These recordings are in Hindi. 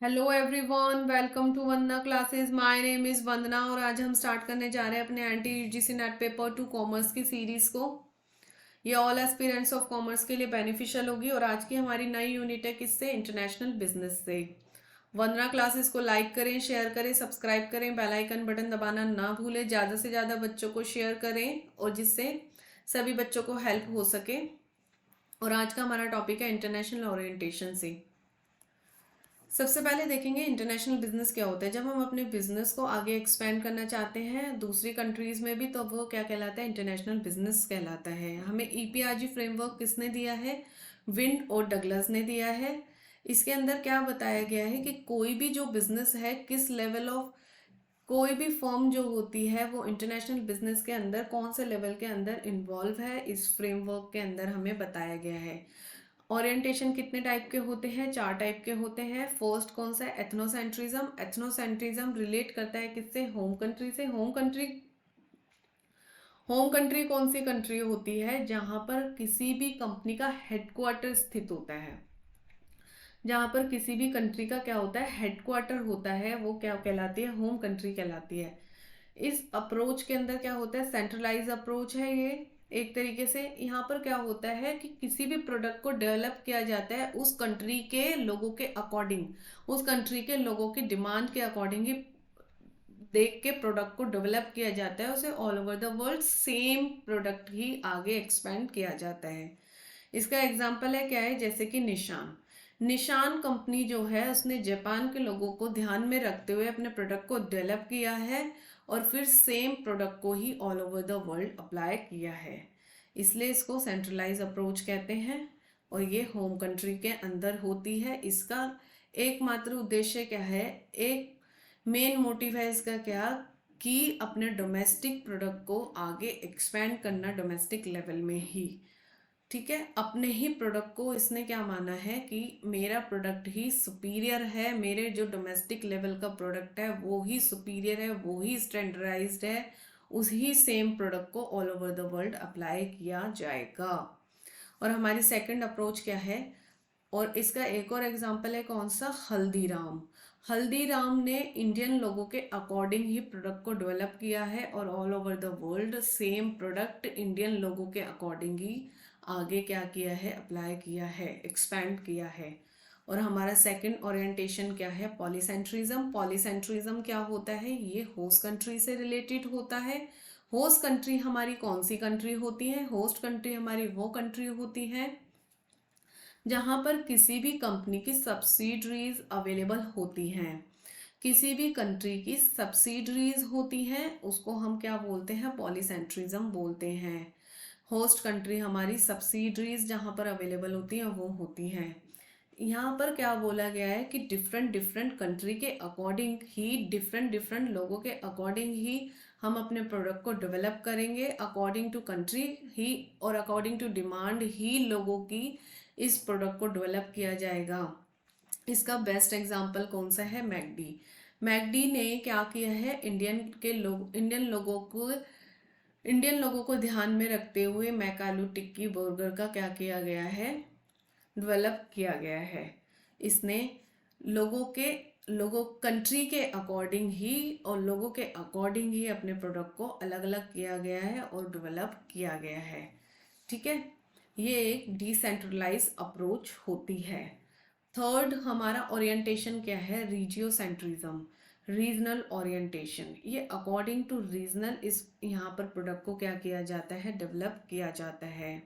Hello everyone, welcome to Vandana classes. My name is Vandana और आज हम स्टार्ट करने जा रहे हैं अपने entire UGC NET paper two commerce की सीरीज़ को। ये ऑल एस्पिरेंट्स ऑफ कॉमर्स के लिए बेनिफिशियल होगी और आज की हमारी नई यूनिट है किससे? इंटरनेशनल बिजनेस से। वंदना क्लासेस को लाइक करें, शेयर करें, सब्सक्राइब करें, बेल आइकन बटन दबाना ना भूलें, ज़्यादा से ज़्यादा बच्चों को शेयर करें और जिससे सभी बच्चों को हेल्प हो सके। और आज का हमारा टॉपिक है इंटरनेशनल ओरिएंटेशन से। सबसे पहले देखेंगे इंटरनेशनल बिजनेस क्या होता है। जब हम अपने बिजनेस को आगे एक्सपेंड करना चाहते हैं दूसरी कंट्रीज में भी, तो वो क्या कहलाता है? इंटरनेशनल बिजनेस कहलाता है। हमें ईपीआरजी फ्रेमवर्क किसने दिया है? विंड और डगलस ने दिया है। इसके अंदर क्या बताया गया है कि कोई भी जो बिजनेस है, किस लेवल ऑफ कोई भी फर्म जो होती है वो इंटरनेशनल बिजनेस के अंदर कौन से लेवल के अंदर इन्वॉल्व है, इस फ्रेमवर्क के अंदर हमें बताया गया है। ओरिएंटेशन कितने टाइप के होते हैं? 4 टाइप के होते हैं। फर्स्ट कौन सा है? एथनोसेंट्रिज्म। एथनोसेंट्रिज्म रिलेट करता है किससे? होम कंट्री से। होम कंट्री कौन सी कंट्री होती है? जहां पर किसी भी कंपनी का हेडक्वार्टर स्थित होता है। जहां पर किसी भी कंट्री का क्या होता है? हेडक्वार्टर होता है, वो क्या कहलाती है? होम कंट्री कहलाती है। इस अप्रोच के अंदर क्या होता है? सेंट्रलाइज अप्रोच है ये एक तरीके से। यहाँ पर क्या होता है कि किसी भी प्रोडक्ट को डेवलप किया जाता है उस कंट्री के लोगों के अकॉर्डिंग, उस कंट्री के लोगों की डिमांड के अकॉर्डिंग ही देख के प्रोडक्ट को डेवलप किया जाता है। उसे all over the world same product ही आगे एक्सपेंड किया जाता है। इसका एग्जाम्पल है क्या है? जैसे कि निशान। निशान कंपनी जो है उसने जापान के लोगों को ध्यान में रखते हुए अपने प्रोडक्ट को डेवलप किया है और फिर सेम प्रोडक्ट को ही all over the world apply किया है। इसलिए इसको सेंट्रलाइज अप्रोच कहते हैं और ये होम कंट्री के अंदर होती है। इसका एकमात्र उद्देश्य क्या है? एक मेन मोटिव है इसका क्या? कि अपने डोमेस्टिक प्रोडक्ट को आगे एक्सपेंड करना डोमेस्टिक लेवल में ही। ठीक है, अपने ही प्रोडक्ट को इसने क्या माना है कि मेरा प्रोडक्ट ही सुपीरियर है, मेरे जो डोमेस्टिक लेवल का प्रोडक्ट है वो ही सुपीरियर है, वो ही स्टैंडर्डाइज्ड है, उसी सेम प्रोडक्ट को all over the world apply किया जाएगा। और हमारी सेकंड अप्रोच क्या है? और इसका एक और एग्जांपल है कौन सा? हल्दीराम। हल्दीराम ने इंडियन लोगों के अकॉर्डिंग ही प्रोडक्ट को डेवलप किया है और all over the world same product Indian लोगों के अकॉर्डिंग ही आगे क्या किया है? अप्लाई किया है, एक्सपैंड किया है। और हमारा सेकंड ओरिएंटेशन क्या है? पॉलीसेंट्रिज्म। पॉलीसेंट्रिज्म क्या होता है? ये होस्ट कंट्री से रिलेटेड होता है। होस्ट कंट्री हमारी कौन सी कंट्री होती है? होस्ट कंट्री हमारी वो कंट्री होती है जहां पर किसी भी कंपनी की सब्सिडरीज अवेलेबल होती हैं। किसी भी कंट्री की सब्सिडरीज होती हैं उसको हम क्या बोलते हैं? पॉलीसेंट्रिज्म बोलते हैं। होस्ट कंट्री हमारी सब्सिडरीज जहां पर अवेलेबल होती हैं वो होती हैं। यहाँ पर क्या बोला गया है कि डिफरेंट डिफरेंट कंट्री के अकॉर्डिंग ही, डिफरेंट डिफरेंट लोगों के अकॉर्डिंग ही हम अपने प्रोडक्ट को डेवलप करेंगे, अकॉर्डिंग टू कंट्री ही और अकॉर्डिंग टू डिमांड ही लोगों की इस प्रोडक्ट को डेवलप किया जाएगा। इसका बेस्ट एग्जांपल कौन सा है? मैकडी। मैकडी ने क्या किया है? इंडियन लोगों को ध्यान में रखते हुए मैक आलू टिक्की बर्गर का क्या किया गया है? डेवलप किया गया है। इसने लोगों के लोगों कंट्री के अकॉर्डिंग ही और लोगों के अकॉर्डिंग ही अपने प्रोडक्ट को अलग अलग किया गया है और डेवलप किया गया है। ठीक है, ये एक डिसेंट्रलाइज अप्रोच होती है। थर्ड हमारा ओरिएंटेशन क्या है? Regio centrism, regional orientation. ये अकॉर्डिंग टू रीजनल इस यहाँ पर प्रोडक्ट को क्या किया जाता है? डेवलप किया जाता है।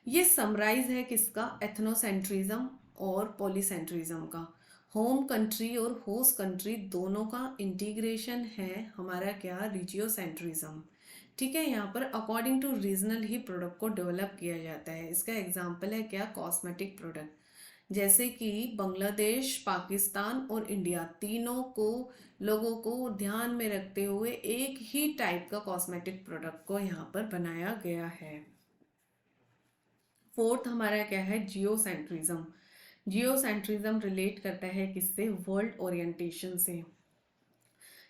ये समराइज है किसका? एथनोसेंट्रिज्म और पॉलीसेंट्रिज्म का। होम कंट्री और होस्ट कंट्री दोनों का इंटीग्रेशन है हमारा क्या? रिजियोसेंट्रिज्म। ठीक है, यहाँ पर अकॉर्डिंग टू रीजनल ही प्रोडक्ट को डेवलप किया जाता है। इसका एग्जाम्पल है क्या? Cosmetic product. जैसे कि बांग्लादेश, पाकिस्तान और इंडिया तीनों को लोगों को ध्यान में रखते हुए एक ही टाइप का कॉस्मेटिक प्रोडक्ट को यहाँ पर बनाया गया है। फोर्थ हमारा क्या है? जियोसेंट्रिज्म। जियोसेंट्रिज्म रिलेट करता है किससे? वर्ल्ड ओरिएंटेशन से।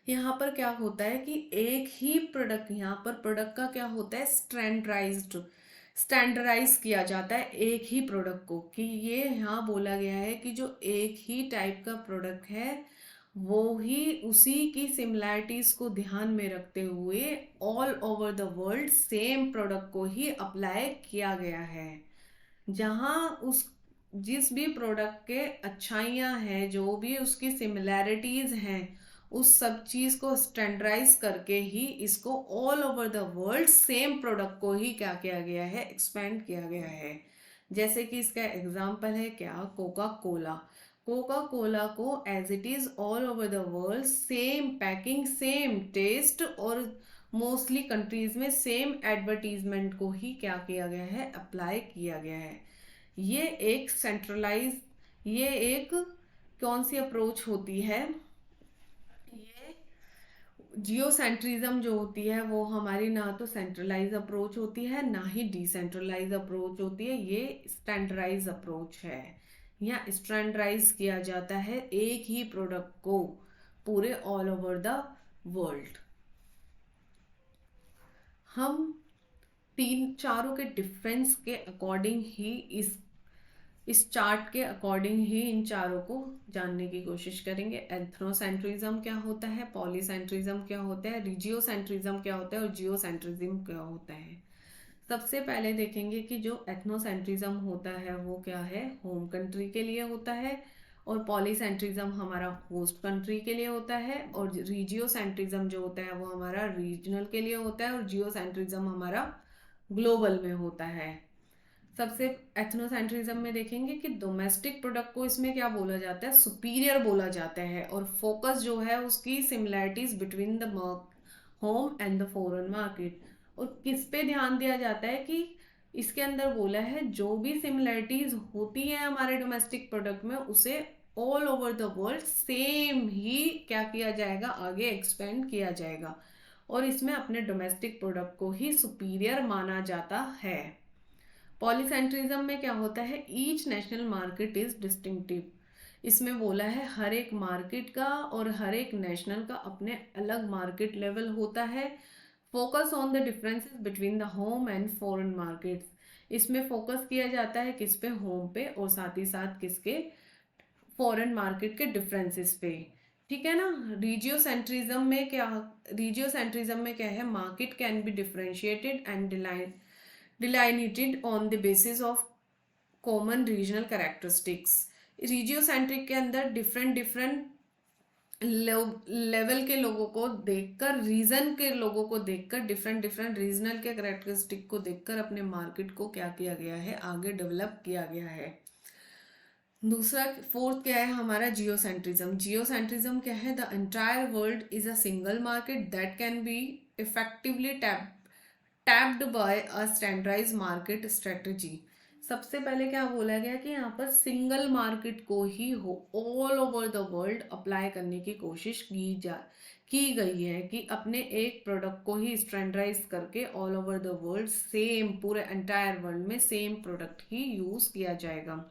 यहाँ पर क्या होता है कि एक ही प्रोडक्ट, यहाँ पर प्रोडक्ट का क्या होता है? स्टैंडर्डाइज्ड। स्टैंडर्डाइज किया जाता है एक ही प्रोडक्ट को, कि ये यहाँ बोला गया है कि जो एक ही टाइप का प्रोडक्ट है वो ही उसी की सिमिलैरिटीज को ध्यान में रखते हुए all over the world same product को ही अप्लाई किया गया है। जहाँ उस जिस भी प्रोडक्ट के अच्छाइयाँ हैं, जो भी उसकी सिमिलैरिटीज हैं, उस सब चीज को स्टैंडर्डाइज करके ही इसको all over the world same product को ही क्या किया गया है, एक्सपेंड किया गया है। जैसे कि इसका एग्जांपल है क्या, कोका कोला। कोका कोला को as it is all over the world same packing, same taste और मोस्टली कंट्रीज में सेम एडवर्टीजमेंट को ही क्या किया गया है, अप्लाई किया गया है। ये एक सेंट्रलाइज, ये एक कौन सी अप्रोच होती है, ये जियोसेंट्रिज्म जो होती है वो हमारी ना तो सेंट्रलाइज अप्रोच होती है ना ही डिसेंट्रलाइज अप्रोच होती है, ये स्टैंडर्डाइज अप्रोच है। यहाँ स्टैंडर्डाइज किया जाता है एक ही प्रोडक्ट को पूरे ऑल ओवर द वर्ल्ड। हम तीन चारों के डिफरेंस के अकॉर्डिंग ही इस चार्ट के अकॉर्डिंग ही इन चारों को जानने की कोशिश करेंगे। एथनोसेंट्रिज्म क्या होता है, पॉलीसेंट्रिज्म क्या होता है, रिजियोसेंट्रिज्म क्या होता है और जियोसेंट्रिज्म क्या होता है। सबसे पहले देखेंगे कि जो एथनोसेंट्रिज्म होता है वो क्या है, होम कंट्री के लिए होता है, और पॉलीसेंट्रिज्म हमारा होस्ट कंट्री के लिए होता है, और रिजियोसेंट्रिज्म जो होता है वो हमारा रीजनल के लिए होता है, और जियोसेंट्रिज्म हमारा ग्लोबल में होता है। सबसे एथनोसेंट्रिज्म में देखेंगे कि डोमेस्टिक प्रोडक्ट को इसमें क्या बोला जाता है, सुपीरियर बोला जाता है, और फोकस जो है उसकी similarities between the home and the foreign market. और किस पे ध्यान दिया जाता है कि इसके अंदर बोला है जो भी सिमिलैरिटीज होती है हमारे डोमेस्टिक प्रोडक्ट में उसे all over the world same ही क्या किया जाएगा, आगे एक्सपेंड किया जाएगा, और इसमें अपने डोमेस्टिक प्रोडक्ट को ही सुपीरियर माना जाता है। पॉलीसेंट्रिज्म में क्या होता है, each national market is distinctive. इसमें बोला है हर एक मार्केट का और हर एक नेशनल का अपने अलग मार्केट लेवल होता है। Focus on the differences between the home and foreign markets. इसमें फोकस किया जाता है किस पे, होम पे, और साथ ही साथ किसके, फॉरेन मार्केट के डिफरेंसेस पे। ठीक है ना। रीजियोसेंट्रिज्म में क्या, रीजियोसेंट्रिज्म में क्या है, market can be differentiated and delineated on the basis of common regional characteristics। Regiocentric के अंदर डिफरेंट डिफरेंट लेवल के लोगों को देखकर, रीजन के लोगों को देखकर, डिफरेंट डिफरेंट रीजनल के करेक्टरिस्टिक को देखकर अपने मार्केट को क्या किया गया है, आगे डेवलप किया गया है। दूसरा फोर्थ क्या है हमारा, जियोसेंट्रिज्म। जियोसेंट्रिज्म क्या है, the entire world is a single market that can be effectively tapped by a standardise market strategy. सबसे पहले क्या बोला गया कि यहाँ पर सिंगल मार्केट को ही हो all over the world apply करने की कोशिश की गई है, कि अपने एक प्रोडक्ट को ही स्टैंडर्डाइज करके all over the world same, पूरे एंटायर वर्ल्ड में सेम प्रोडक्ट ही यूज किया जाएगा।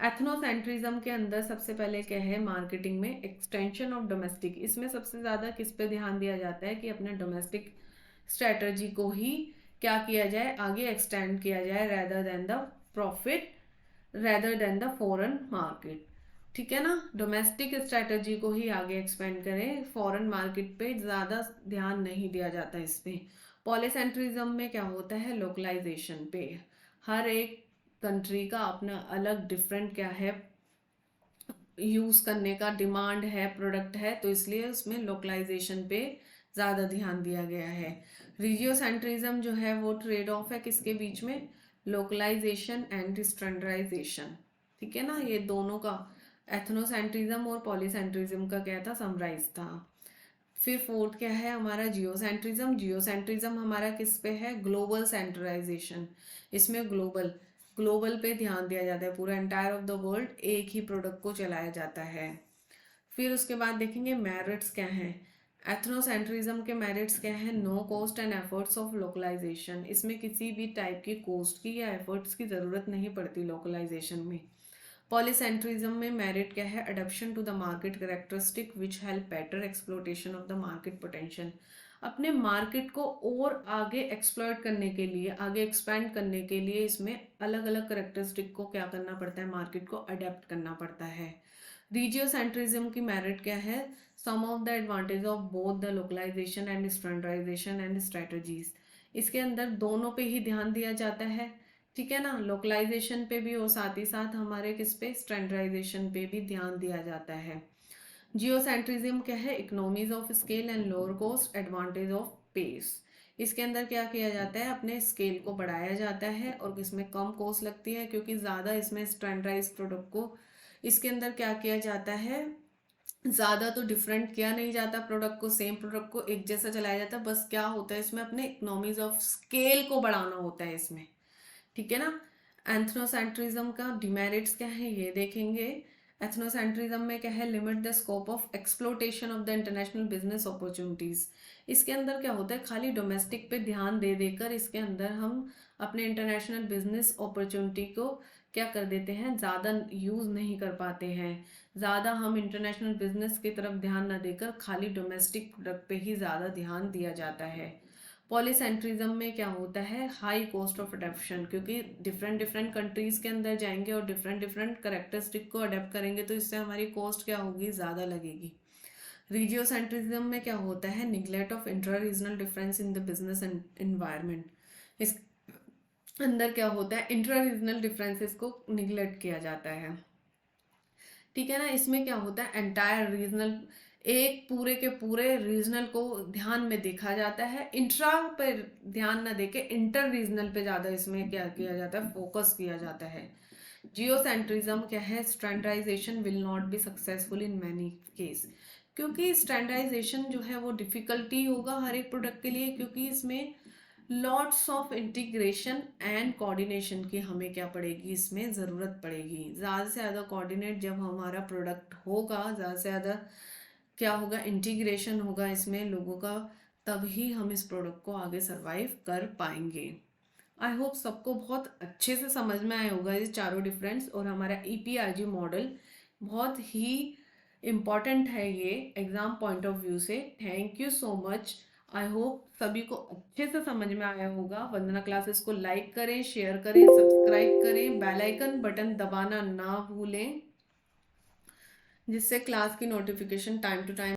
एथनोसेंट्रिज्म के अंदर सबसे पहले क्या है, मार्केटिंग में एक्सटेंशन ऑफ डोमेस्टिक। इसमें सबसे ज़्यादा किस पे ध्यान दिया जाता है कि अपने डोमेस्टिक स्ट्रेटजी को ही क्या किया जाए, आगे एक्सटेंड किया जाए, rather than the profit, rather than the foreign market. ठीक है ना, डोमेस्टिक स्ट्रेटजी को ही आगे एक्सपेंड करें, फॉरेन मार्केट पे ज़्यादा ध्यान नहीं दिया जाता इस पे। पॉलीसेंट्रिज्म में क्या होता है, लोकलाइजेशन पे, हर एक कंट्री का अपना अलग डिफरेंट क्या है, यूज़ करने का डिमांड है, प्रोडक्ट है, तो इसलिए उसमें लोकलाइजेशन पे ज़्यादा ध्यान दिया गया है। रिजियोसेंट्रिज्म जो है वो ट्रेड ऑफ है किसके बीच में, लोकलाइजेशन एंड स्टैंडर्डाइजेशन। ठीक है ना, ये दोनों का, एथनोसेंट्रिज्म और पॉलीसेंट्रिज्म का क्या था, समराइज था। फिर फोर्थ क्या है हमारा, जियोसेंट्रिज्म। जियोसेंट्रिज्म हमारा किस पे है, ग्लोबल सेंट्रलाइजेशन। इसमें ग्लोबल पे ध्यान दिया जाता है, पूरा एंटायर ऑफ द वर्ल्ड एक ही प्रोडक्ट को चलाया जाता है। फिर उसके बाद देखेंगे मेरिट्स क्या हैं। एथनोसेंट्रिज्म के मेरिट्स क्या है, no cost and efforts of localisation. इसमें किसी भी टाइप की कॉस्ट की या एफर्ट्स की ज़रूरत नहीं पड़ती लोकलाइजेशन में। पॉलीसेंट्रिज्म में मेरिट क्या है, adoption to the market characteristic which help better exploitation of the market potential. अपने मार्केट को और आगे एक्सप्लॉइट करने के लिए, आगे एक्सपैंड करने के लिए इसमें अलग अलग करेक्टरिस्टिक को क्या करना पड़ता है, मार्केट को अडेप्ट करना पड़ता है। रीजियोसेंट्रिज्म की मेरिट क्या है, some of the advantage of both the localisation and standardisation and strategies. इसके अंदर दोनों पे ही ध्यान दिया जाता है, ठीक है ना, लोकलाइजेशन पे भी और साथ ही साथ हमारे किस पे, स्टैंडर्डाइजेशन पे भी ध्यान दिया जाता है। जियोसेंट्रिज्म क्या है, economies of scale and lower cost advantage of pace. इसके अंदर क्या किया जाता है, अपने स्केल को बढ़ाया जाता है और इसमें कम कॉस्ट लगती है, क्योंकि ज़्यादा इसमें स्टैंडर्डाइज प्रोडक्ट को इसके अंदर क्या किया जाता है, ज़्यादा तो डिफरेंट किया नहीं जाता, प्रोडक्ट को, सेम प्रोडक्ट को एक जैसा चलाया जाता है, बस क्या होता है इसमें अपने इकोनॉमीज ऑफ स्केल को बढ़ाना होता है इसमें, ठीक है ना। एथनोसेंट्रिज्म का डिमेरिट्स क्या है ये देखेंगे। एथनोसेंट्रिज्म में क्या है, limit the scope of exploitation of the international business opportunities. इसके अंदर क्या होता है, खाली डोमेस्टिक पे ध्यान दे देकर इसके अंदर हम अपने इंटरनेशनल बिजनेस अपॉर्चुनिटी को क्या कर देते हैं, ज़्यादा यूज़ नहीं कर पाते हैं। ज़्यादा हम इंटरनेशनल बिजनेस की तरफ ध्यान न देकर खाली डोमेस्टिक प्रोडक्ट पे ही ज़्यादा ध्यान दिया जाता है। पॉलीसेंट्रिज्म में क्या होता है, हाई कॉस्ट ऑफ अडेप्शन, क्योंकि डिफरेंट डिफरेंट कंट्रीज के अंदर जाएंगे और डिफरेंट डिफरेंट करेक्टरिस्टिक को अडेप्ट करेंगे, तो इससे हमारी कॉस्ट क्या होगी, ज़्यादा लगेगी। रीजियोसेंट्रिज्म में क्या होता है, neglect of intra regional difference in the business environment. इस अंदर क्या होता है, इंट्रा रीजनल डिफरेंसेस को निग्लेक्ट किया जाता है, ठीक है ना। इसमें क्या होता है, एंटायर रीजनल, एक पूरे के पूरे रीजनल को ध्यान में देखा जाता है, इंट्रा पे ध्यान न देके इंटर रीजनल पे ज़्यादा इसमें क्या किया जाता है, फोकस किया जाता है। जियोसेंट्रिज्म क्या है, standardisation will not be successful in many case, क्योंकि स्टैंडर्डाइजेशन जो है वो डिफिकल्टी होगा हर एक प्रोडक्ट के लिए, क्योंकि इसमें lots of integration and coordination की हमें क्या पड़ेगी, इसमें ज़रूरत पड़ेगी। ज़्यादा से ज़्यादा कोऑर्डिनेट जब हमारा प्रोडक्ट होगा, ज़्यादा से ज़्यादा क्या होगा, इंटीग्रेशन होगा इसमें लोगों का, तभी हम इस प्रोडक्ट को आगे सरवाइव कर पाएंगे। आई होप सबको बहुत अच्छे से समझ में आया होगा ये चारों डिफरेंस, और हमारा ईपीआरजी मॉडल बहुत ही इम्पॉर्टेंट है ये एग्जाम पॉइंट ऑफ व्यू से। Thank you so much. I hope सभी को अच्छे से समझ में आया होगा। वंदना क्लासेस को लाइक करें, शेयर करें, सब्सक्राइब करें, बेल आइकन बटन दबाना ना भूलें, जिससे क्लास की नोटिफिकेशन टाइम टू टाइम